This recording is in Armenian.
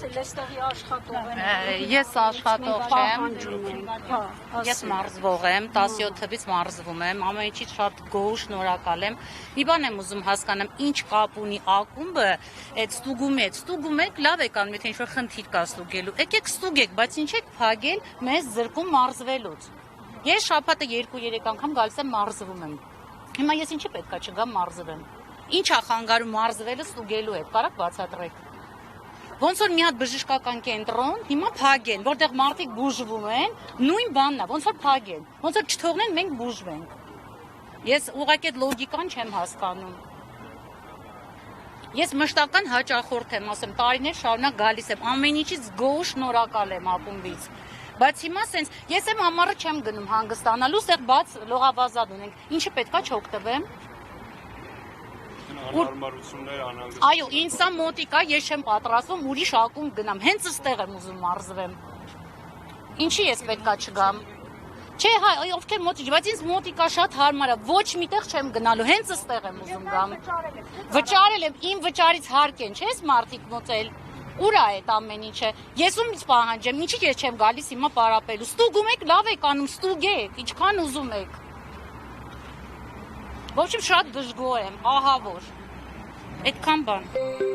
ասել, այստեղի աշխատող եմ։ Ես աշխատող չեմ։ Ես մարզվող եմ, 17 թվից մարզվում եմ, ամեն ինչից շատ գոհ, շնորհակալ եմ։ Մի բան եմ ուզում հասկանամ, ինչ կապ ունի ակումբը այդ ստուգում հետ։ Ստուգում եք, լավ եք անում, եթե ինչ-որ խնդիր կա ստուգելու։ Եկեք ստուգեք, բայց ինչ եք փագել մեզ զրկում մարզվելուց։ Ես շաբաթը 2-3 անգամ գալիս եմ մարզվում եմ։ Հիմա ես ինչի պետքա չգամ մարզվեմ։ Ինչ է խանգարում մարզվելը ստուգելու հետ, կարաք բացատրեք։ Ոնց որ մի հատ բժշկական կենտրոն, հիմա փագեն, որտեղ մարդիկ բուժվում են, նույն բանն է, ոնց որ փագեն, ոնց որ չթողնեն մենք բուժվենք։ Ես ուղղակի այդ լոգիկան չեմ հասկանում։ Ես մշտական հաճախորդ եմ, ասեմ, տարիներ շարունակ գալիս եմ, ամեն ինչից գոհ շնորհակալ եմ ակումբից։ Բայց հիմա սենց ես եմ ամառը չեմ գնում հանգստանալու, ստեղ բաց լողավազան ունենք, ինչը պետքա չօգտվեմ։ Այո, ինձ սա մոտիկ է, ես չեմ պատրաստվում ուրիշ ակումբ գնամ, հենց ստեղ եմ ուզում մարզվեմ։ Ինչի ես պետքա չգամ։ Չէ, հա, ովքեր մոտիկ, բայց ինձ մոտիկա շատ հարմար է, ոչ միտեղ չեմ գնալու, հենց ստեղ եմ ուզում գամ։ Վճարել եմ, իմ վճարից հարկ են, չէ՞, մարդիկ մոտել։ Ուր է այդ ամեն ինչը։ Ես ումից պահանջեմ, ինչի ես չեմ գալիս հիմա պարապելու։ Ստուգում եք, լավ եք անում, ստուգեք, ինչքան ուզում եք։ Ոչմ շատ դժգոհ եմ, ահա որ։ Այդքան բան։